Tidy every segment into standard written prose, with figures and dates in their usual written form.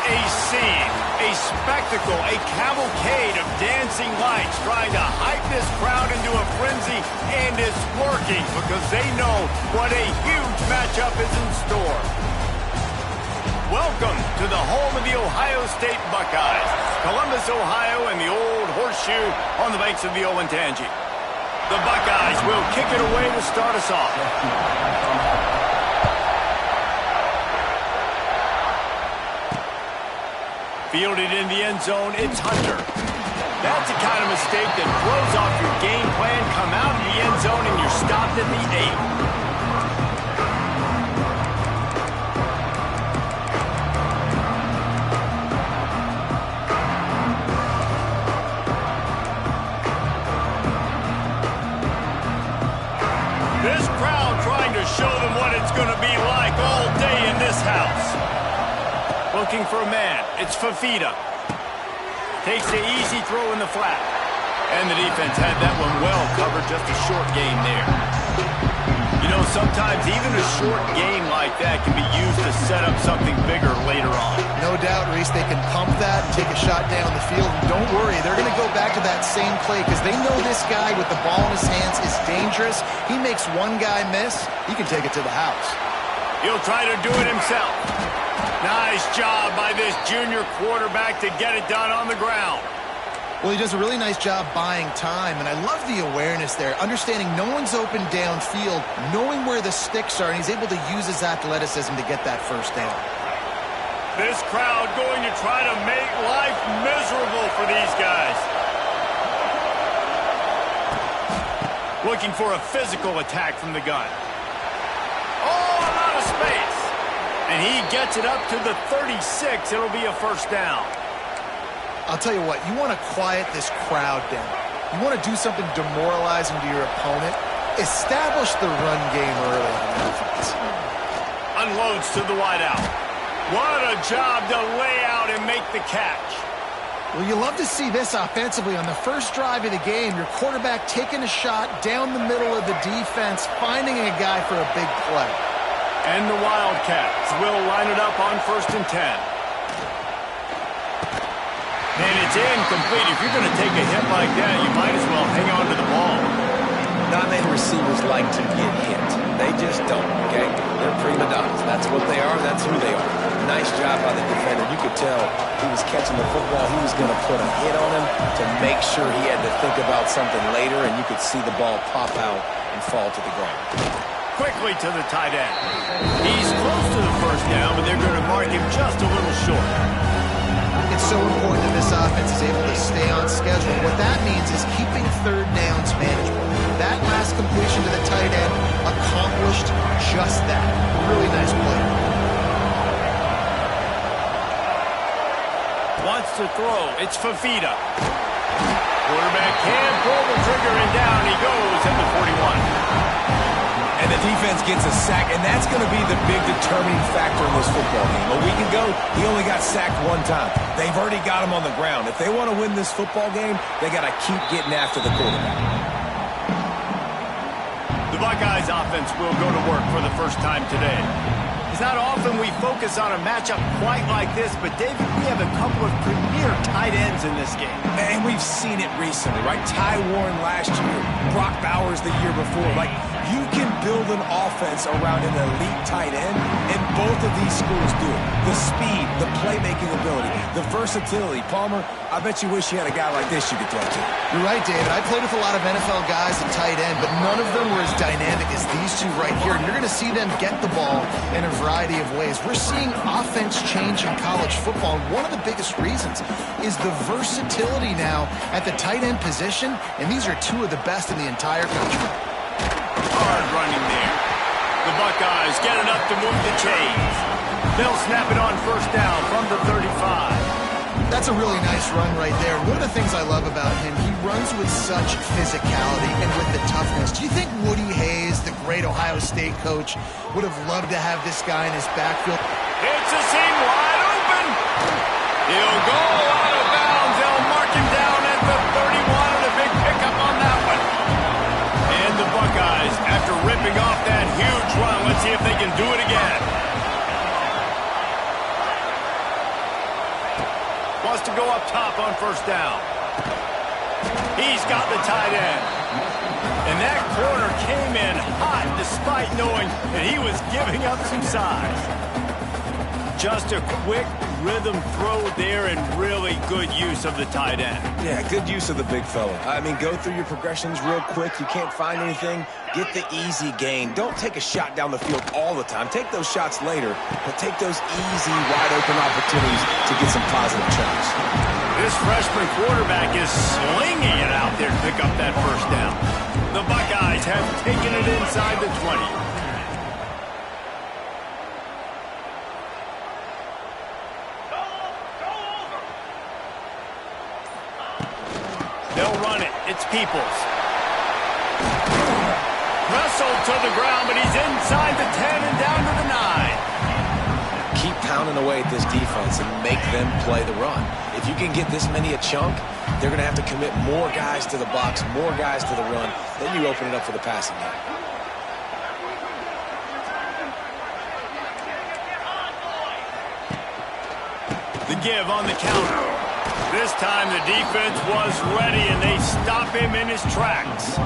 a scene, a spectacle, a cavalcade of dancing lights trying to hype this crowd into a frenzy, and it's working because they know what a huge matchup is in store. Welcome to the home of the Ohio State Buckeyes, Columbus, Ohio, and the old horseshoe on the banks of the Olentangy. The Buckeyes will kick it away to start us off. Fielded in the end zone, it's Hunter. That's the kind of mistake that throws off your game plan. Come out of the end zone and you're stopped at the 8. This crowd trying to show them what it's going to be like all day in this house. Looking for a man. It's Fafita. Takes the easy throw in the flat. And the defense had that one well covered. Just a short gain there. You know, sometimes even a short game like that can be used to set up something bigger later on. No doubt, Reese, they can pump that and take a shot down the field. And don't worry, they're going to go back to that same play because they know this guy with the ball in his hands is dangerous. He makes one guy miss, he can take it to the house. He'll try to do it himself. Nice job by this junior quarterback to get it done on the ground. Well, he does a really nice job buying time, and I love the awareness there, understanding no one's open downfield, knowing where the sticks are, and he's able to use his athleticism to get that first down. This crowd going to try to make life miserable for these guys. Looking for a physical attack from the gun. Oh, a lot of space. And he gets it up to the 36. It'll be a first down. I'll tell you what, you want to quiet this crowd down. You want to do something demoralizing to your opponent. Establish the run game early on offense. Unloads to the wideout. What a job to lay out and make the catch. Well, you love to see this offensively. On the first drive of the game, your quarterback taking a shot down the middle of the defense, finding a guy for a big play. And the Wildcats will line it up on 1st and 10. And it's incomplete. If you're going to take a hit like that, you might as well hang on to the ball. Not many receivers like to get hit. They just don't, okay? They're prima donnas. That's what they are. That's who they are. Nice job by the defender. You could tell he was catching the football. He was going to put a hit on him to make sure he had to think about something later, and you could see the ball pop out and fall to the ground. Quickly to the tight end. He's close to the first down, but they're going to mark him just a little short. It's so important that this offense is able to stay on schedule. What that means is keeping third downs manageable. That last completion to the tight end accomplished just that. Really nice play. Wants to throw. It's Fafita. Quarterback can pull the trigger, and down he goes at the 41. And the defense gets a sack, and that's going to be the big determining factor in this football game. A week ago, he only got sacked one time. They've already got him on the ground. If they want to win this football game, they got to keep getting after the quarterback. The Buckeyes offense will go to work for the first time today. It's not often we focus on a matchup quite like this, but David, we have a couple of premier tight ends in this game. And we've seen it recently, right? Ty Warren last year, Brock Bowers the year before. Like, you can build an offense around an elite tight end, and both of these schools do it. The speed, the playmaking ability, the versatility. Palmer, I bet you wish you had a guy like this you could throw to. You're right, David. I played with a lot of NFL guys at tight end, but none of them were as dynamic as these two right here. And you're going to see them get the ball in a variety of ways. We're seeing offense change in college football, and one of the biggest reasons is the versatility now at the tight end position, and these are two of the best in the entire country. Hard running there. The Buckeyes get enough to move the chains. They'll snap it on first down from the 35. That's a really nice run right there. One of the things I love about him, he runs with such physicality and with the toughness. Do you think Woody Hayes, the great Ohio State coach, would have loved to have this guy in his backfield? It's a seam wide open. He'll go out of bounds. They'll mark him down at the 31, and a big pickup on that one. And the Buckeyes, after ripping off that huge run, let's see if they can do it again. Wants to go up top on first down. He's got the tight end. And that corner came in hot despite knowing that he was giving up some size. Just a quick rhythm throw there and really good use of the tight end. Yeah, good use of the big fella. I mean, go through your progressions real quick. You can't find anything. Get the easy gain. Don't take a shot down the field all the time. Take those shots later, but take those easy, wide-open opportunities to get some positive chunks. This freshman quarterback is slinging it out there to pick up that first down. The Buckeyes have taken it inside the 20. They'll run it. It's Peoples. Wrestled to the ground, but he's inside the 10 and down to the 9. Keep pounding away at this defense and make them play the run. If you can get this many a chunk, they're going to have to commit more guys to the box, more guys to the run. Then you open it up for the passing game. The give on the counter. This time the defense was ready, and they stop him in his tracks.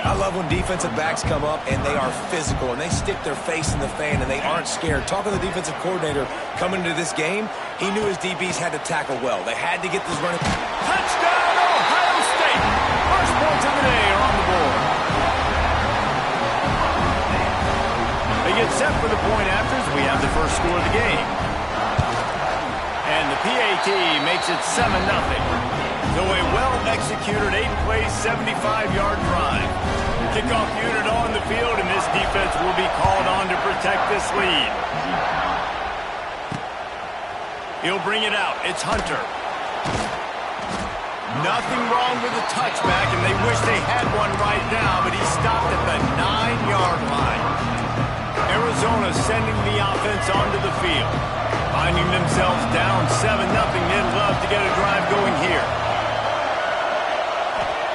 I love when defensive backs come up, and they are physical, and they stick their face in the fan, and they aren't scared. Talking to the defensive coordinator coming into this game, he knew his DBs had to tackle well. They had to get this running. Touchdown, Ohio State! First points of the day are on the board. They get set for the point afters. We have the first score of the game. And the PAT makes it 7-0. So a well-executed 8-play, 75-yard drive. Kickoff unit on the field, and this defense will be called on to protect this lead. He'll bring it out. It's Hunter. Nothing wrong with the touchback, and they wish they had one right now, but he stopped at the 9-yard line. Arizona sending the offense onto the field. Finding themselves down 7-0, they'd love to get a drive going here.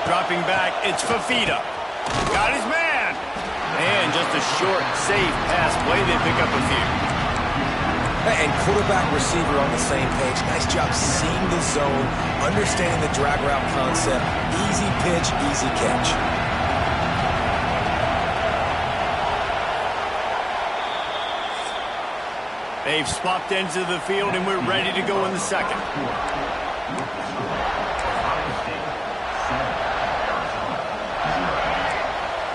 Dropping back, it's Fafita. Got his man. And just a short, safe pass play. They pick up a few. And quarterback receiver on the same page. Nice job seeing the zone, understanding the drag route concept. Easy pitch, easy catch. They've swapped ends of the field, and we're ready to go in the second.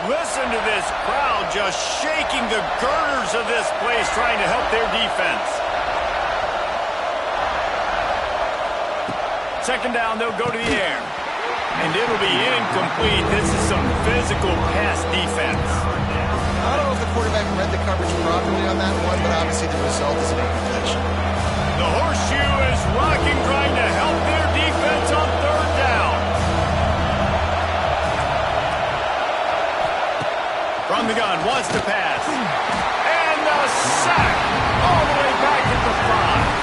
Listen to this crowd just shaking the girders of this place, trying to help their defense. Second down, they'll go to the air. And it'll be incomplete. This is some physical pass defense. I don't know if the quarterback read the coverage properly on that one, but obviously the result is an incompletion. The horseshoe is rocking, trying to help their defense on third down. From the gun, wants to pass. And the sack all the way back at the 5.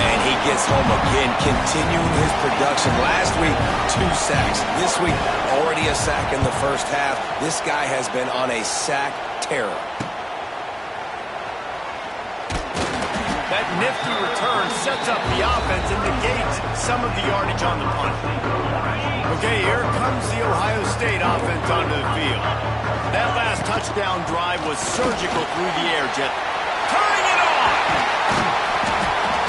And he gets home again, continuing his production. Last week, 2 sacks. This week, already a sack in the first half. This guy has been on a sack terror. That nifty return sets up the offense and negates some of the yardage on the punt. Okay, here comes the Ohio State offense onto the field. That last touchdown drive was surgical through the air, Jet. Turning it on!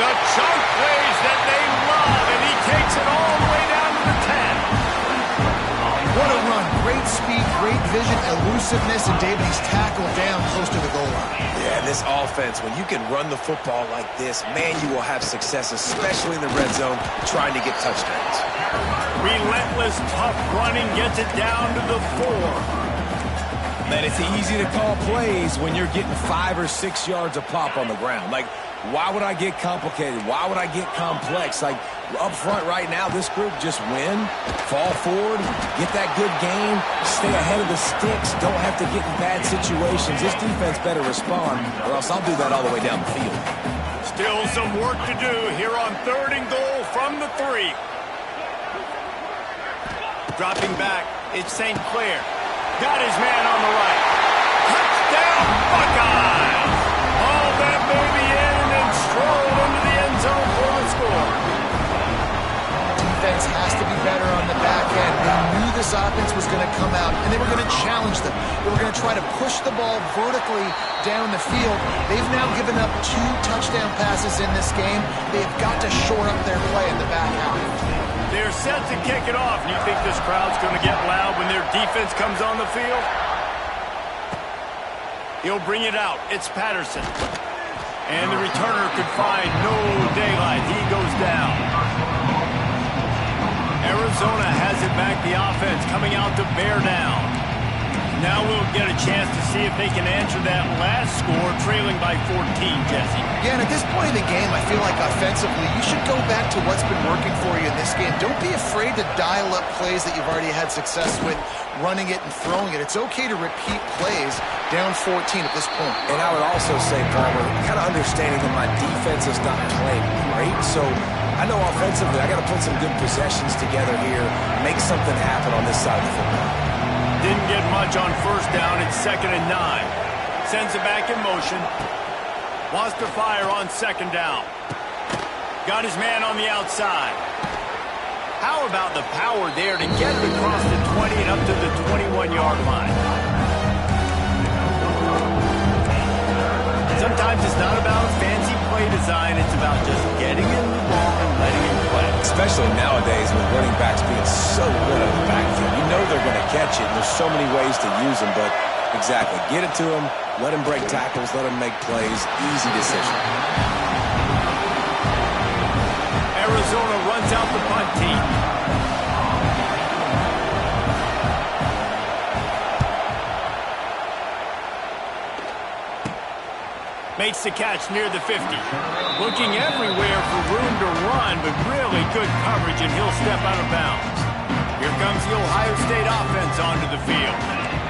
The chunk plays that they love, and he takes it all the way down to the 10. What a run. Great speed, great vision, elusiveness, and David, he's tackled down close to the goal line. Yeah, this offense, when you can run the football like this, man, you will have success, especially in the red zone, trying to get touchdowns. Relentless, tough running gets it down to the 4. Man, it's easy to call plays when you're getting 5 or 6 yards a pop on the ground. Like, why would I get complicated? Why would I get complex? Like, up front right now, this group just win, fall forward, get that good game, stay ahead of the sticks, don't have to get in bad situations. This defense better respond, or else I'll do that all the way down the field. Still some work to do here on 3rd and goal from the 3. Dropping back, it's St. Clair. Got his man on the right. Touchdown, Buckeyes! All that baby in and then strolled into the end zone for the score. going to come out, and they were going to challenge them. They were going to try to push the ball vertically down the field. They've now given up 2 touchdown passes in this game. They've got to shore up their play in the back half. They're set to kick it off. You think this crowd's going to get loud when their defense comes on the field? He'll bring it out. It's Patterson. And the returner could find no daylight. He goes down. Arizona has it back. The offense coming out to bear down. Now we'll get a chance to see if they can answer that last score, trailing by 14, Jesse. Yeah, and at this point in the game, I feel like offensively, you should go back to what's been working for you in this game. Don't be afraid to dial up plays that you've already had success with, running it and throwing it. It's okay to repeat plays down 14 at this point. And I would also say, Palmer, kind of understanding that my defense is not playing great, so I know offensively I got to put some good possessions together here, make something happen on this side of the football. Didn't get much on first down. It's 2nd and 9. Sends it back in motion. Wants to fire on 2nd down. Got his man on the outside. How about the power there to get it across the 20 and up to the 21-yard line? Sometimes it's not about fancy play design. It's about just getting him the ball and letting him play. Especially nowadays with running backs being so good at the backfield. You know they're going to catch it, and there's so many ways to use them, but exactly. Get it to them, let them break tackles, let them make plays. Easy decision. Arizona runs out the punt team. Makes the catch near the 50. Looking everywhere for room to run, but really good coverage, and he'll step out of bounds. Here comes the Ohio State offense onto the field.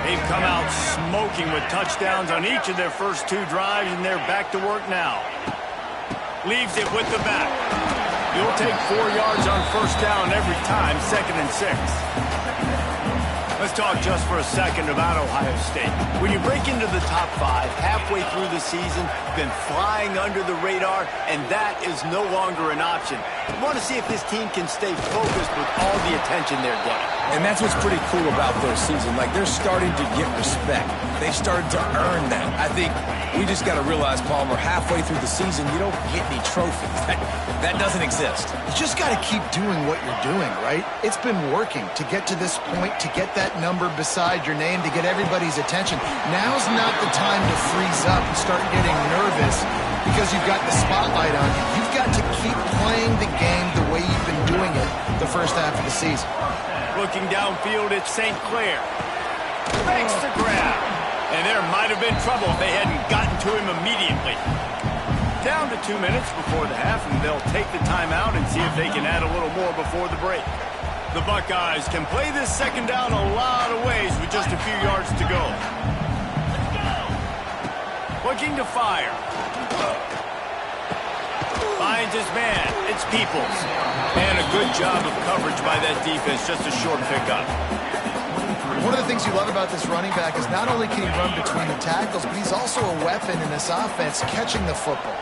They've come out smoking with touchdowns on each of their first 2 drives, and they're back to work now. Leaves it with the back. He'll take 4 yards on first down every time, 2nd and 6. Let's talk just for a second about Ohio State. When you break into the top 5 halfway through the season, you've been flying under the radar, and that is no longer an option. You want to see if this team can stay focused with all the attention they're getting. And that's what's pretty cool about their season. Like, they're starting to get respect. They've started to earn that. I think we just got to realize, Palmer, halfway through the season, you don't get any trophies. That doesn't exist. You just got to keep doing what you're doing, right? It's been working to get to this point, to get that number beside your name, to get everybody's attention. Now's not the time to freeze up and start getting nervous because you've got the spotlight on you. You've got to keep playing the game the way you've been doing it the first half of the season. Looking downfield, it's St. Clair. Makes the grab. And there might have been trouble if they hadn't gotten to him immediately. Down to 2 minutes before the half, and they'll take the timeout and see if they can add a little more before the break. The Buckeyes can play this 2nd down a lot of ways with just a few yards to go. Looking to fire. Finds his man. It's Peoples. And a good job of coverage by that defense. Just a short pickup. One of the things you love about this running back is not only can he run between the tackles, but he's also a weapon in this offense catching the football.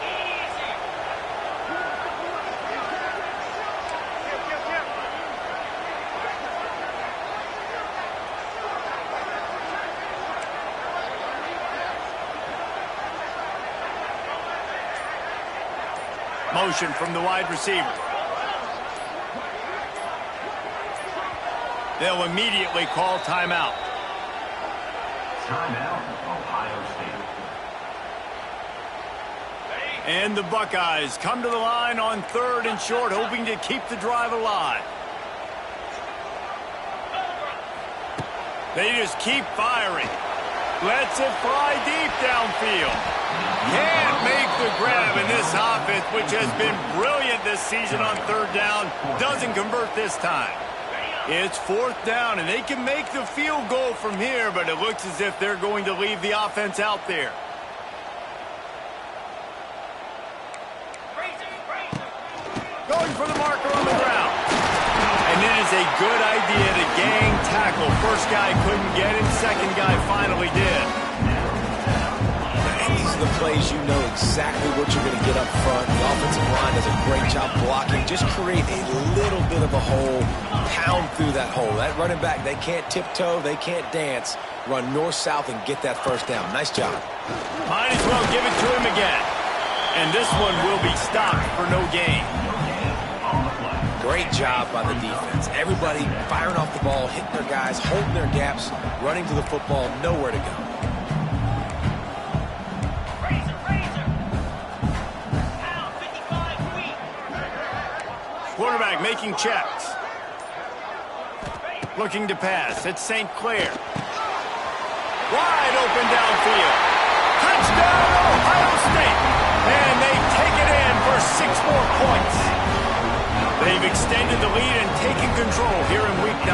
Motion from the wide receiver. They'll immediately call timeout. Timeout, Ohio State. And the Buckeyes come to the line on 3rd and short, hoping to keep the drive alive. They just keep firing. Lets it fly deep downfield. Can't make the grab, in this offense, which has been brilliant this season on 3rd down, doesn't convert this time. It's 4th down, and they can make the field goal from here, but it looks as if they're going to leave the offense out there. Going for the marker on the ground. And it is a good idea to gang tackle. First guy couldn't get him, second guy finally did. And he's the plays, you know exactly what you're going to get up front. The offensive line does a great job blocking. Just create a little bit of a hole, pound through that hole. That running back, they can't tiptoe, they can't dance. Run north-south and get that first down. Nice job. Might as well give it to him again. And this one will be stopped for no gain. Great job by the defense. Everybody firing off the ball, hitting their guys, holding their gaps, running to the football, nowhere to go. Quarterback making checks. Looking to pass. It's St. Clair. Wide open downfield. Touchdown, Ohio State. And they take it in for 6 more points. They've extended the lead and taken control here in Week 9.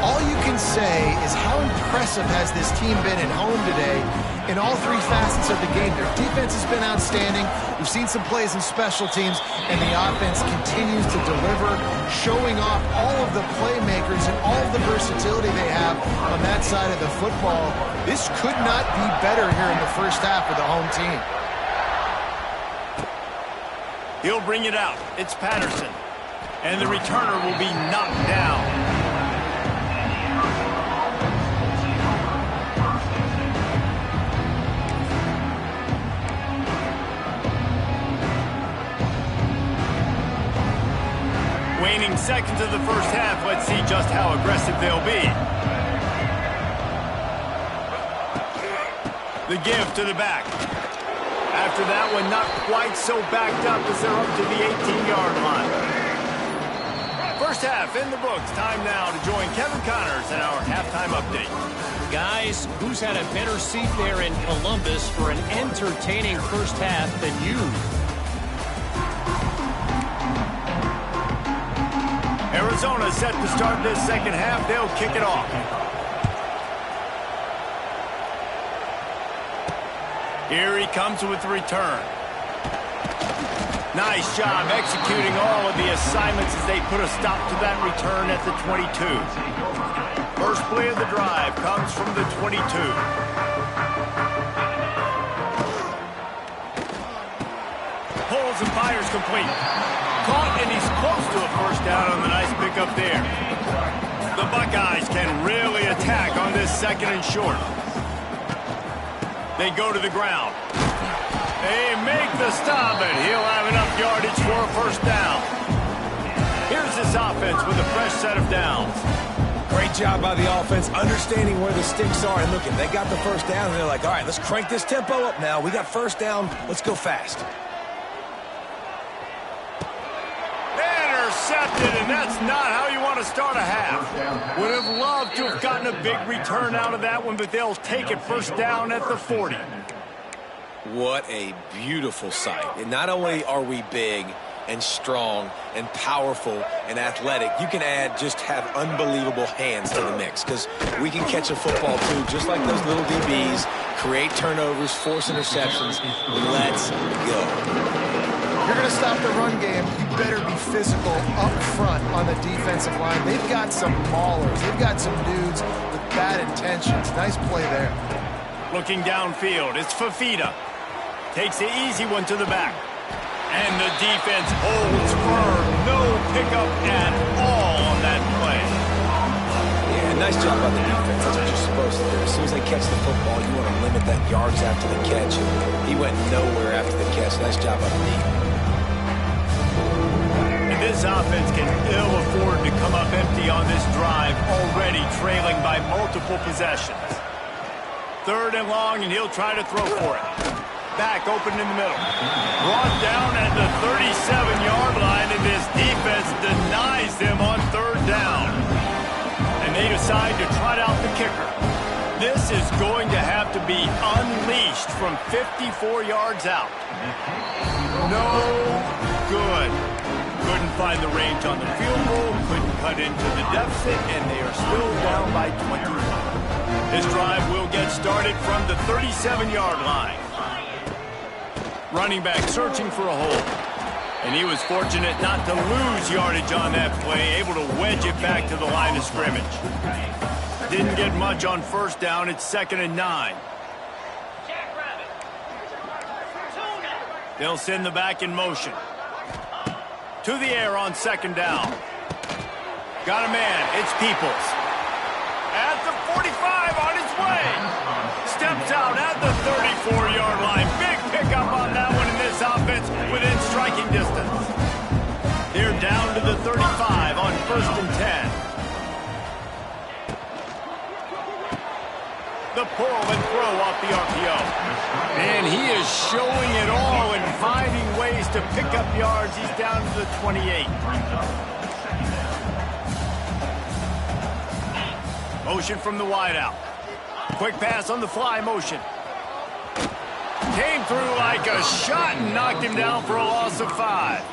All you can say is how impressive has this team been at home today in all 3 facets of the game. Their defense has been outstanding. We've seen some plays in special teams, and the offense continues to deliver, showing off all of the playmakers and all of the versatility they have on that side of the football. This could not be better here in the first half with the home team. He'll bring it out. It's Patterson. And the returner will be knocked down. Waning seconds of the first half. Let's see just how aggressive they'll be. The give to the back. After that one, not quite so backed up as they're up to the 18-yard line. First half in the books. Time now to join Kevin Connors in our halftime update. Guys, who's had a better seat there in Columbus for an entertaining first half than you? Arizona set to start this second half. They'll kick it off. Here he comes with the return. Nice job executing all of the assignments as they put a stop to that return at the 22. First play of the drive comes from the 22. Pulls and fires complete. Caught, and he's close to a first down on the nice pickup there. The Buckeyes can really attack on this second and short. They go to the ground. They make the stop, and he'll have enough yardage for a first down. Here's this offense with a fresh set of downs. Great job by the offense, understanding where the sticks are. And look, they got the first down, and they're like, all right, let's crank this tempo up now. We got first down. Let's go fast. Intercepted, and that's not how you want to start a half. Would have loved to have gotten a big return out of that one, but they'll take it first down at the 40. What a beautiful sight. And not only are we big and strong and powerful and athletic, you can just have unbelievable hands to the mix, because we can catch a football too, just like those little DBs, create turnovers, force interceptions. Let's go. If you're going to stop the run game, you better be physical up front on the defensive line. They've got some maulers. They've got some dudes with bad intentions. Nice play there. Looking downfield, it's Fafita. Takes the easy one to the back. And the defense holds firm. No pickup at all on that play. Yeah, nice job by the defense. That's what you're supposed to do. As soon as they catch the football, you want to limit that yards after the catch. He went nowhere after the catch. Nice job by the defense. This offense can ill afford to come up empty on this drive, already trailing by multiple possessions. Third and long, and he'll try to throw for it. Back open in the middle. Brought down at the 37-yard line, and this defense denies them on third down. And they decide to trot out the kicker. This is going to have to be unleashed from 54 yards out. No good. Couldn't find the range on the field goal, couldn't cut into the deficit, and they are still down by 21. This drive will get started from the 37-yard line. Running back searching for a hole. And he was fortunate not to lose yardage on that play, able to wedge it back to the line of scrimmage. Didn't get much on first down. It's 2nd and 9. They'll send the back in motion. To the air on second down. Got a man. It's Peoples. At the 45 on his way. Steps out at the 34-yard line. Big pickup on that one in this offense within striking distance. They're down to the 35 on 1st and 10. The pull and throw off the RPO. And he is showing it all and finding ways to pick up yards. He's down to the 28. Motion from the wideout. Quick pass on the fly motion. Came through like a shot and knocked him down for a loss of 5.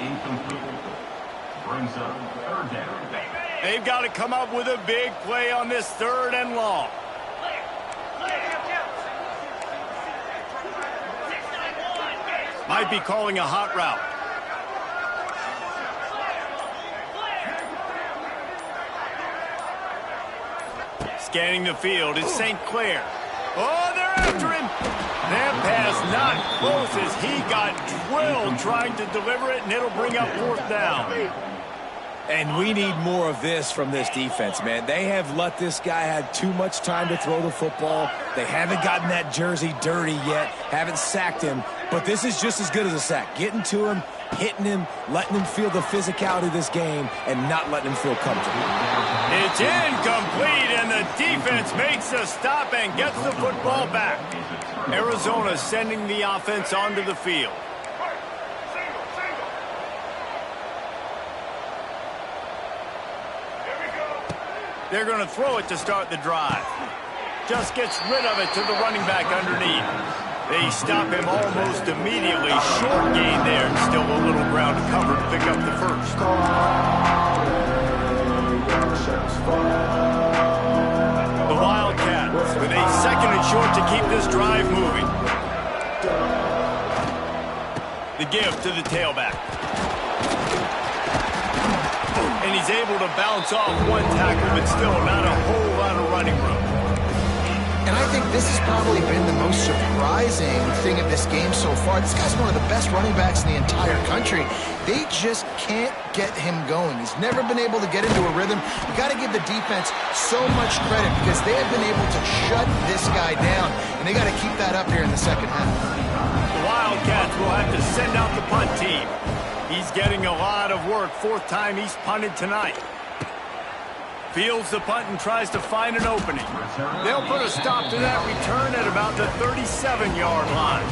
Brings up 3rd down. They've got to come up with a big play on this 3rd and long. Might be calling a hot route. Scanning the field is St. Clair. Oh, they're after him. That pass not close as he got drilled trying to deliver it, and it'll bring up 4th down. And we need more of this from this defense, man. They have let this guy have too much time to throw the football. They haven't gotten that jersey dirty yet, haven't sacked him. But this is just as good as a sack. Getting to him, hitting him, letting him feel the physicality of this game, and not letting him feel comfortable. It's incomplete, and the defense makes a stop and gets the football back. Arizona sending the offense onto the field. They're going to throw it to start the drive. Just gets rid of it to the running back underneath. They stop him almost immediately. Short gain there. Still a little ground to cover to pick up the 1st. The Wildcats with a 2nd and short to keep this drive moving. The give to the tailback. And he's able to bounce off one tackle, but still not a whole lot of running room. And I think this has probably been the most surprising thing of this game so far. This guy's one of the best running backs in the entire country. They just can't get him going. He's never been able to get into a rhythm. You got to give the defense so much credit because they have been able to shut this guy down, and they got to keep that up here in the 2nd half. The Wildcats will have to send out the punt team. He's getting a lot of work. 4th time he's punted tonight. Fields the punt and tries to find an opening. They'll put a stop to that return at about the 37-yard line.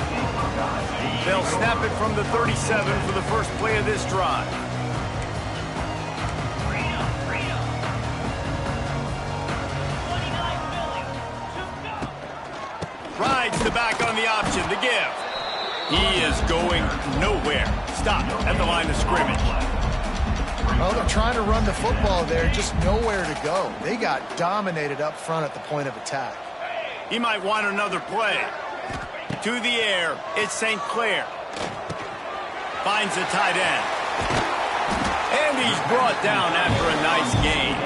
They'll snap it from the 37 for the first play of this drive. Rides the back on the option, the give. He is going nowhere. Stop at the line of scrimmage. Well, they're trying to run the football there, just nowhere to go. They got dominated up front at the point of attack. He might want another play. To the air, it's St. Clair. Finds the tight end. And he's brought down after a nice gain.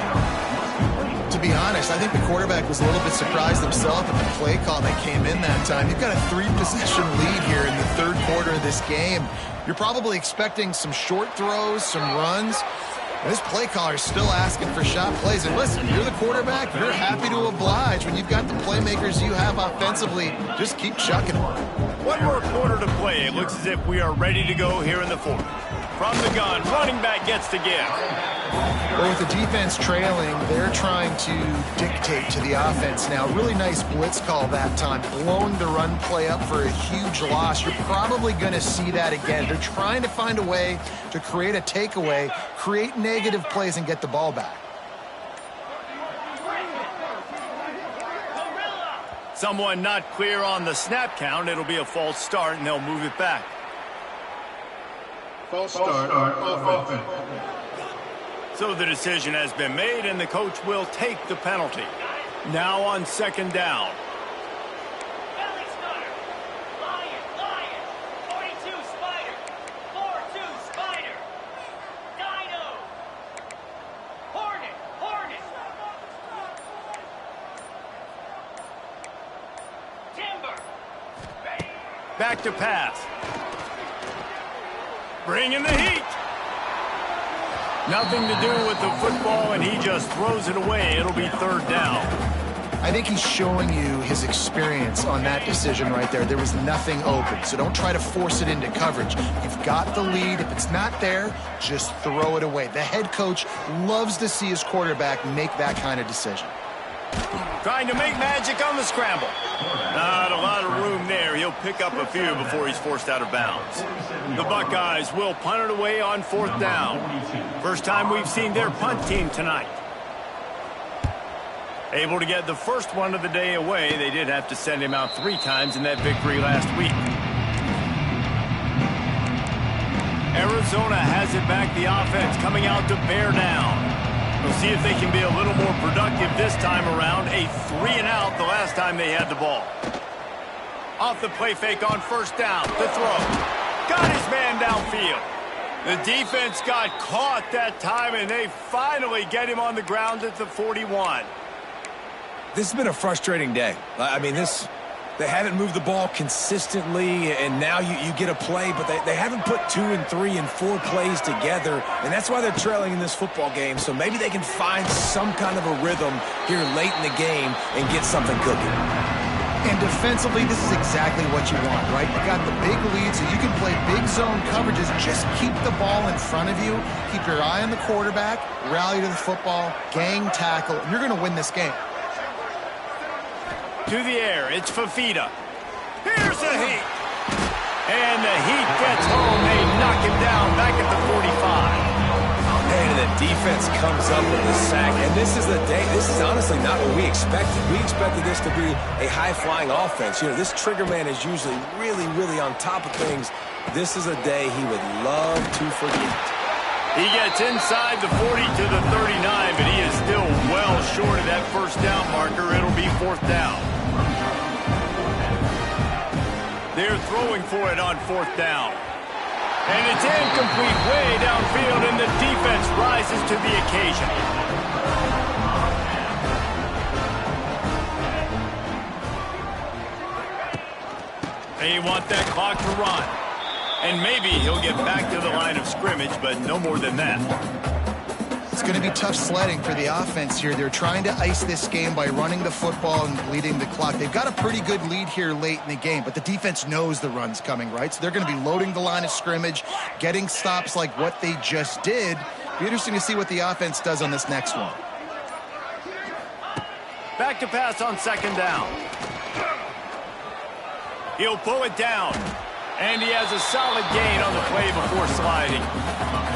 To be honest, I think the quarterback was a little bit surprised himself at the play call that came in that time. You've got a 3-possession lead here in the 3rd quarter of this game. You're probably expecting some short throws, some runs. And this play caller is still asking for shot plays. And listen, you're the quarterback. You're happy to oblige. When you've got the playmakers you have offensively, just keep chucking them. One more quarter to play. It looks as if we are ready to go here in the 4th. From the gun, running back gets the give. Well, with the defense trailing, they're trying to dictate to the offense now. Really nice blitz call that time, blowing the run play up for a huge loss. You're probably going to see that again. They're trying to find a way to create a takeaway, create negative plays, and get the ball back. Someone not clear on the snap count. It'll be a false start, and they'll move it back. False start offense. So the decision has been made, and the coach will take the penalty. Now on 2nd down. Belly Stunner. Lion. 42 Spider. 4-2 Spider. Dino. Hornet. Timber. Back to pass. Bringing the heat. Nothing to do with the football, and he just throws it away. It'll be third down. I think he's showing you his experience on that decision right there. There was nothing open, so don't try to force it into coverage. You've got the lead. If it's not there, just throw it away. The head coach loves to see his quarterback make that kind of decision. Trying to make magic on the scramble. Not a lot of room there. He'll pick up a few before he's forced out of bounds. The Buckeyes will punt it away on fourth down. First time we've seen their punt team tonight. Able to get the first one of the day away. They did have to send him out 3 times in that victory last week. Arizona has it back. The offense coming out to bear down. We'll see if they can be a little more productive this time around. A 3-and-out the last time they had the ball. Off the play fake on first down. The throw. Got his man downfield. The defense got caught that time, and they finally get him on the ground at the 41. This has been a frustrating day. I mean, they haven't moved the ball consistently, and now you get a play, but they haven't put 2 and 3 and 4 plays together, and that's why they're trailing in this football game. So maybe they can find some kind of a rhythm here late in the game and get something cooking. And defensively, this is exactly what you want, right? You got the big lead, so you can play big zone coverages. Just keep the ball in front of you. Keep your eye on the quarterback. Rally to the football. Gang tackle. And you're going to win this game. To the air, it's Fafita. Here's the heat. And the heat gets home. They knock him down back at the 45. And the defense comes up with the sack. And this is the day. This is honestly not what we expected. We expected this to be a high-flying offense. You know, this trigger man is usually really, really on top of things. This is a day he would love to forget. He gets inside the 40 to the 39, but he is still well short of that first down marker. It'll be fourth down. They're throwing for it on fourth down. And it's incomplete way downfield, and the defense rises to the occasion. They want that clock to run. And maybe he'll get back to the line of scrimmage, but no more than that. It's going to be tough sledding for the offense here. They're trying to ice this game by running the football and bleeding the clock. They've got a pretty good lead here late in the game, but the defense knows the run's coming, right? So they're going to be loading the line of scrimmage, getting stops like what they just did. Be interesting to see what the offense does on this next one. Back to pass on second down. He'll pull it down. And he has a solid gain on the play before sliding.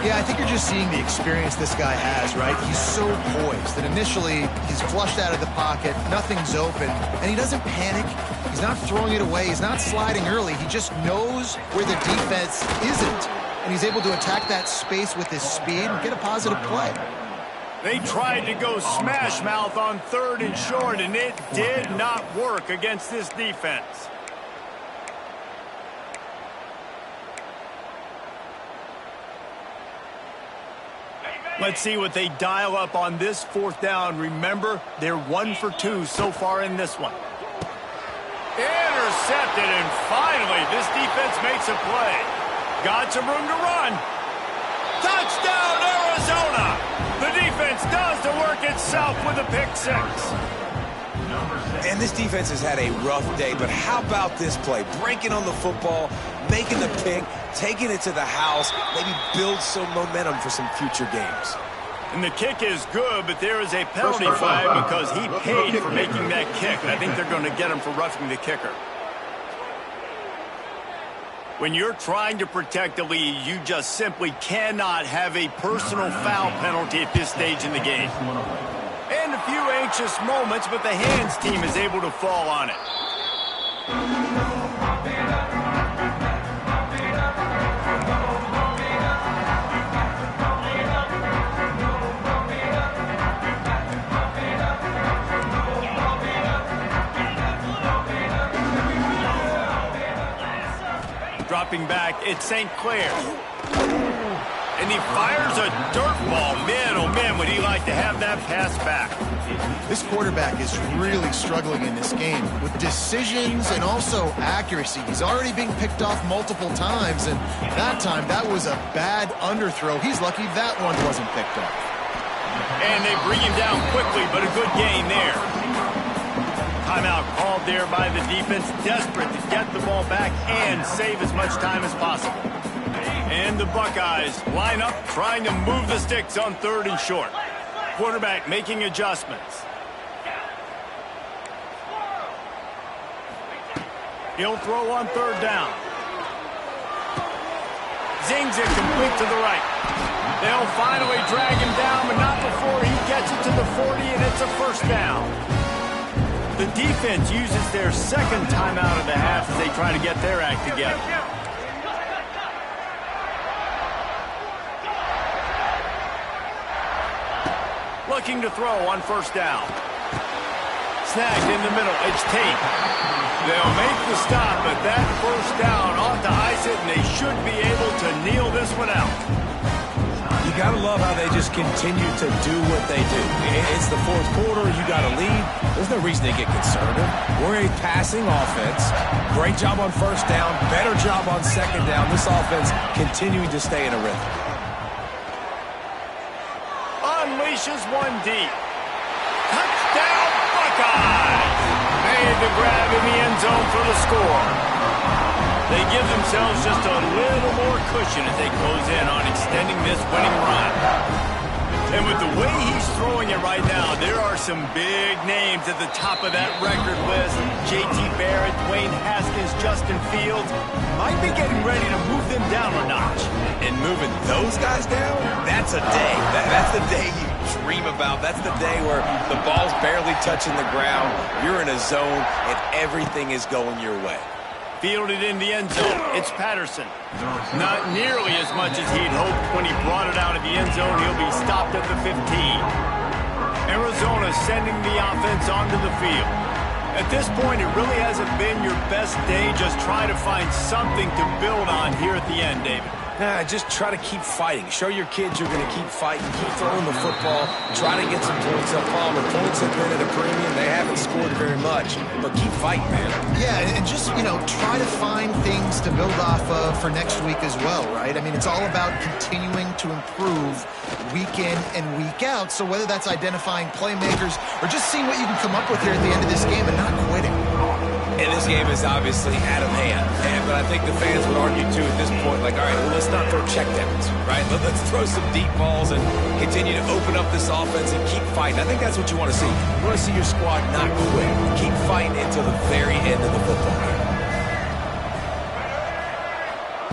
Yeah, I think you're just seeing the experience this guy has, right? He's so poised that initially he's flushed out of the pocket, nothing's open, and he doesn't panic. He's not throwing it away. He's not sliding early. He just knows where the defense isn't, and he's able to attack that space with his speed and get a positive play. They tried to go smash mouth on third and short, and it did not work against this defense. Let's see what they dial up on this fourth down. Remember, they're 1 for 2 so far in this one. Intercepted, and finally, this defense makes a play. Got some room to run. Touchdown, Arizona! The defense does the work itself with a pick 6. And this defense has had a rough day, but how about this play? Breaking on the football, making the pick, taking it to the house, maybe build some momentum for some future games. And the kick is good, but there is a penalty flag because he paid for making that kick. I think they're going to get him for roughing the kicker. When you're trying to protect the lead, you just simply cannot have a personal foul penalty at this stage in the game. And a few anxious moments, but the hands team is able to fall on it. Dropping back, it's St. Clair. And he fires a dirt ball. Man, oh man, would he like to have that pass back. This quarterback is really struggling in this game with decisions and also accuracy. He's already being picked off multiple times, and that time, that was a bad underthrow. He's lucky that one wasn't picked off. And they bring him down quickly, but a good gain there. Timeout called there by the defense, desperate to get the ball back and save as much time as possible. And the Buckeyes line up, trying to move the sticks on 3rd and short. Quarterback making adjustments. He'll throw on 3rd down. Zings it complete to the right. They'll finally drag him down, but not before he gets it to the 40, and it's a 1st down. The defense uses their 2nd timeout of the half as they try to get their act together. Looking to throw on 1st down. Snagged in the middle. It's Tate. They'll make the stop, but that 1st down ought to ice it, and they should be able to kneel this one out. You got to love how they just continue to do what they do. It's the 4th quarter. You got to lead. There's no reason to get conservative. We're a passing offense. Great job on 1st down. Better job on 2nd down. This offense continuing to stay in a rhythm. Unleashes one deep. Touchdown, Buckeyes! Made the grab in the end zone for the score. They give themselves just a little more cushion as they close in on extending this winning run. And with the way he's throwing it right now, there are some big names at the top of that record list. J.T. Barrett, Dwayne Haskins, Justin Fields might be getting ready to move them down a notch. And moving those guys down, that's a day. That's the day you dream about. That's the day where the ball's barely touching the ground, you're in a zone, and everything is going your way. Fielded in the end zone. It's Patterson. Not nearly as much as he'd hoped when he brought it out of the end zone. He'll be stopped at the 15. Arizona sending the offense onto the field. At this point, it really hasn't been your best day. Just try to find something to build on here at the end, David. Just try to keep fighting. Show your kids you're going to keep fighting. Keep throwing the football. Try to get some points up. Palmer, points have been at a premium. They haven't scored very much, but keep fighting, man. Yeah, and just, try to find things to build off of for next week as well, right? I mean, it's all about continuing to improve week in and week out. So whether that's identifying playmakers or just seeing what you can come up with here at the end of this game and not quitting. And this game is obviously out of hand. But I think the fans would argue, too, at this point, like, all right, well, let's not throw checkdowns, right? Let's throw some deep balls and continue to open up this offense and keep fighting. I think that's what you want to see. You want to see your squad not quit. Keep fighting until the very end of the football game.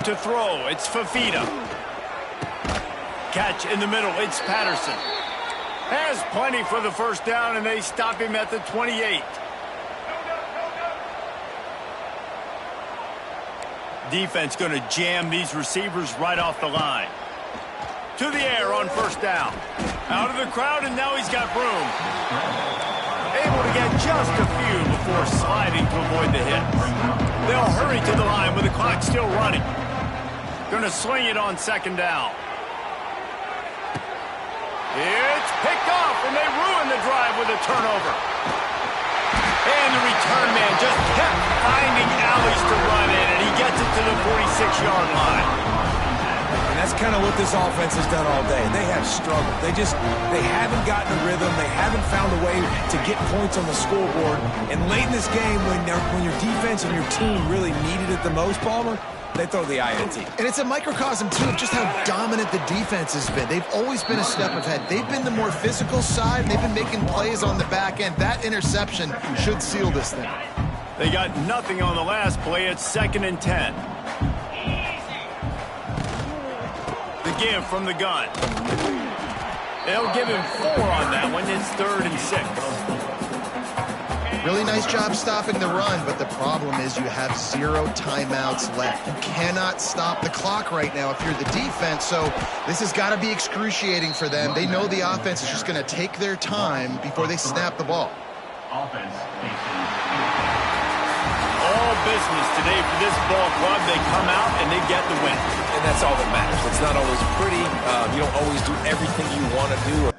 To throw, it's Fafita. Catch in the middle, it's Patterson. Has plenty for the 1st down, and they stop him at the 28. Defense going to jam these receivers right off the line. To the air on 1st down. Out of the crowd, and now he's got room. Able to get just a few before sliding to avoid the hit. They'll hurry to the line with the clock still running. Going to sling it on 2nd down. It's picked off, and they ruin the drive with a turnover. And the return man just kept finding alleys to run in, and he gets it to the 46-yard line. And that's kind of what this offense has done all day. They have struggled. They haven't gotten a rhythm. They haven't found a way to get points on the scoreboard. And late in this game, when your defense and your team really needed it the most, Palmer, they throw the INT. And it's a microcosm, too, of just how dominant the defense has been. They've always been a step ahead. They've been the more physical side, and they've been making plays on the back end. That interception should seal this thing. They got nothing on the last play. It's 2nd and 10. The give from the gun. They'll give him 4 on that one. It's 3rd and 6. Really nice job stopping the run, but the problem is you have 0 timeouts left. You cannot stop the clock right now if you're the defense, so this has got to be excruciating for them. They know the offense is just going to take their time before they snap the ball. Offense. all business today for this ball club. They come out and they get the win. And that's all that matters. It's not always pretty. You don't always do everything you want to do or